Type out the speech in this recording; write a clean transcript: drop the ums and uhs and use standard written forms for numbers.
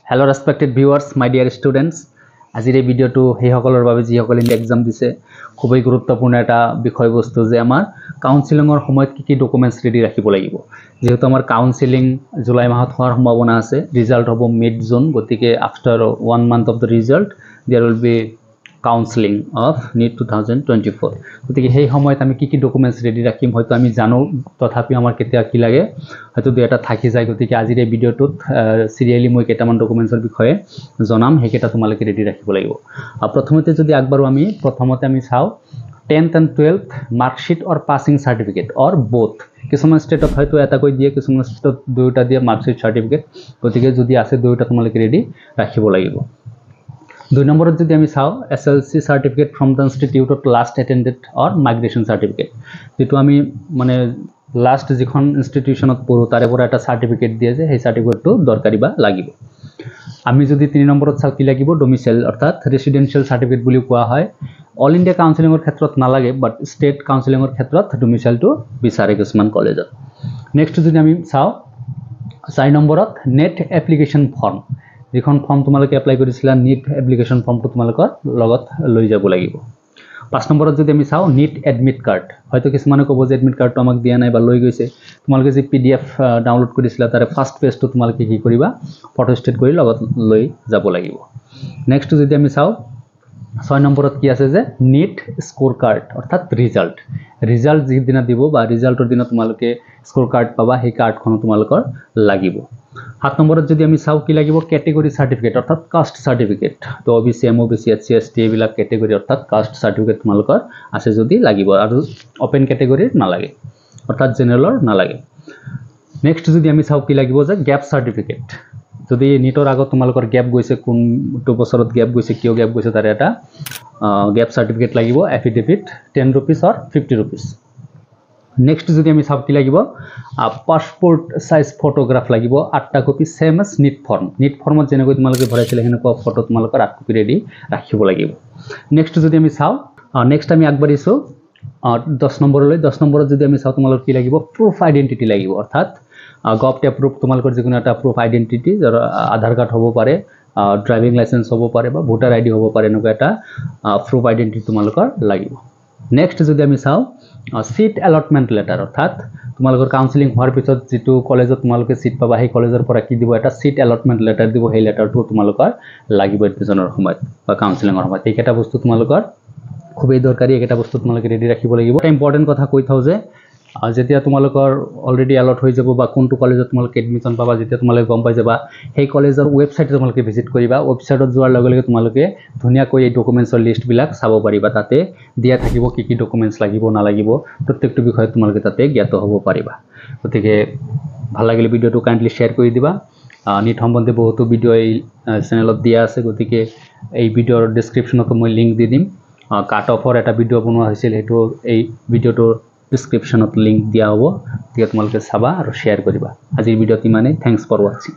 Hello respected viewers, my dear students. আজিৰ এই ভিডিওটো হেসকলৰ বাবে যি সকলে এক্সাম দিছে খুবই গুৰুত্বপূৰ্ণ এটা বিষয়বস্তু যে আমাৰ কাউন্সেলিংৰ সময়ত কি ডকুমেন্টস ৰেডি ৰাখিব লাগিব যেহেতু আমাৰ কাউন্সেলিং জুলাই মাহত হোৱাৰ সম্ভাৱনা আছে ৰিজাল্ট হ'ব মিড জুন গতিকে after 1 month of the result there will be counseling of NEET 2024 গতিকে সেই সময়ত আমি কি ডকুমেন্টস ৰেডি ৰাখিম হয়তো আমি জানো তথাপি আমাৰ কেতিয়া কি লাগে হয়তো দুটা থাকি যায় গতিকে আজিৰ এই ভিডিওটোত সিৰিয়ালি মই কেইটামান ডকুমেন্টছৰ বিষয়ে জনাম হেকেটা তোমালোকে ৰেডি ৰাখিব লাগিব প্ৰথমতে যদি আগবাৰো আমি প্ৰথমতে আমি চাও 10th and 12th marksheet or passing certificate or both কিছুমান ষ্টেটত হয়তো এটা কৈ দিয়ে কিছুমান ষ্টেটত দুটা দিয়ে মার্কশিট সার্টিফিকেট গতিকে যদি আছে দুটা তোমালোকে ৰেডি ৰাখিব লাগিব 2 নম্বৰত যদি আমি চাও SLC certificate from the institute of last attended or migration certificate যেটো আমি মানে লাস্ট যিখন ইনস্টিটিউশনত পঢ়ো তাৰে পৰা এটা সাৰ্টিফিকেট দিয়ে যে সেই সাৰ্টিফিকেটটো দৰকাৰি বা লাগিব আমি যদি 3 নম্বৰত চাও কি লাগিব ডোমিসাইল অৰ্থাৎ ৰেসিডেন্সিয়াল সাৰ্টিফিকেট বুলি কোৱা হয় অল ইন্ডিয়া কাউন্সেলিংৰ ক্ষেত্ৰত নালাগে বাট স্টেট কাউন্সেলিংৰ ক্ষেত্ৰত ডোমিসাইলটো বিচাৰে কিছুমান কলেজত নেক্সট যদি আমি চাও 4 নম্বৰত নেট এপ্লিকেশন ফৰ্ম যিখন ফৰ্ম তোমালোকে এপ্লাই কৰিছিলা NEET এপ্লিকেশন ফৰ্মটো তোমালোকৰ লগত লৈ যাব লাগিব 5 নম্বৰত যদি আমি চাও NEET এডমিট কাৰ্ড হয়তো কিছুমানে ক'ব যে এডমিট কাৰ্ডটো আমাক দিয়া নাই বা লৈ গৈছে তোমালোকে যে PDF ডাউনলোড কৰিছিলা তাৰে ফাৰ্স্ট পেজটো তোমালোকে কি কৰিবা ফটো ষ্টেট কৰি লগত লৈ যাব লাগিব নেক্সট যদি আমি চাও 6 নম্বৰত কি আছে যে NEET স্কোৰ কাৰ্ড অৰ্থাৎ ৰিজাল্ট যিদিনা দিব বা ৰিজাল্টৰ দিনা তোমালোকে স্কোৰ কাৰ্ড পাবা সেই কাৰ্ডখন তোমালোকৰ লাগিব 7 নম্বৰত যদি আমি চাও কি লাগিব ক্যাটেগরি সার্টিফিকেট অর্থাৎ কাস্ট সার্টিফিকেট তো OBC MOBC SC ST এবিলাক ক্যাটেগরি অর্থাৎ কাস্ট সার্টিফিকেট তোমালোকৰ আছে যদি লাগিব আৰু ওপেন ক্যাটেগৰিৰ নালাগে অৰ্থাৎ জেনাৰেলৰ নালাগে নেক্সট যদি আমি চাও কি লাগিব যে গ্যাপ সাৰ্টিফিকেট যদি নিটৰ আগত তোমালোকৰ গ্যাপ গৈছে কোনটো বছৰত গ্যাপ গৈছে কিয় গ্যাপ গৈছে তাৰে এটা গ্যাপ সার্টিফিকেট লাগিব affidavit 10 rupees or 50 rupees next যদি আমি চাও কি লাগিব পাসপোর্ট সাইজ ফটোগ্রাফ লাগিব 8টা কপি সেম এজ NEET ফর্মত যেনেকৈ তোমালোকে ভৰাইছিলে হেনেকুৱা ফটো তোমালোকৰ 8 কপি ৰেডি ৰাখিব লাগিব নেক্সট যদি আমি চাও নেক্সট আমি আগবাঢ়িছো 10 নম্বৰলৈ 10 নম্বৰত যদি আমি চাও তোমালোকৰ কি লাগিব প্ৰুফ আইডেন্টিটি লাগিব অৰ্থাৎ গভটে প্ৰুফ তোমালোকৰ যিকোনো এটা প্ৰুফ আইডেন্টিটি যাৰ আধাৰ কাৰ্ড হ'ব পাৰে ড্ৰাইভিং লাইসেন্স হ'ব পাৰে বা ভোটাৰ আইডি হ'ব পাৰে এনেকুৱা এটা প্ৰুফ আইডেন্টিটি তোমালোকৰ লাগিব নেক্সট যদি আমি চাও সিট অ্যালটমেন্ট লেটাৰ অৰ্থাৎ তোমালোকৰ কাউন্সেলিং হোৱাৰ পিছত যেটো কলেজত তোমালোকে সিট পাবা সেই কলেজৰ পৰা কি দিব এটা সিট অ্যালটমেন্ট লেটাৰ দিব সেই লেটাৰটো তোমালোকৰ লাগিব এডমিশনৰ সময়ত বা কাউন্সেলিংৰ সময়ত এইকেইটা বস্তু তোমালোকৰ খুবই দৰকাৰি এইকেইটা বস্তু তোমালোকে ৰেডি ৰাখিব লাগিব এটা ইম্পৰ্টেন্ট কথা কৈ থাও যে যেতিয়া তোমালোকৰ অলৰেডি অলট হৈ যাব বা কোনটো কলেজত তোমালোকে এডমিশন পাবা যেতিয়া তোমালোকে গম পাই যাবা সেই কলেজৰ ওয়েবসাইটে তোমালোকে ভিজিট কৰিবা ওয়েবসাইটত যোৱাৰ লগে লগে তোমালোকে ধুনিয়াকৈ এই ডকুমেন্টছৰ লিষ্ট বিলাক চাব পাৰিবা তাতে দিয়া থাকিব কি ডকুমেন্টছ লাগিব না লাগিব প্ৰত্যেকটো বিষয় তোমালোকে তাতে জ্ঞাত হ'ব পাৰিবা গতিকে ভাল লাগিলে ভিডিওটো কাইন্ডলি শেয়াৰ কৰি দিবা NEET সম্বন্ধে বহুতো ভিডিও এই চেনেলত দিয়া আছে গতিকে এই ভিডিওৰ ডেসক্ৰিপচনত মই লিংক দি দিম কাট অফৰ এটা ভিডিও বনোৱা হৈছিল হেতু এই ভিডিওটোৰ description of link দিয়া হ'ব তেতিয়া তোমালোকে চাবা আৰু শেয়াৰ কৰিবা আজিৰ ভিডিওত ইমানেই থ্যাঙ্কস ফৰ ওয়াচিং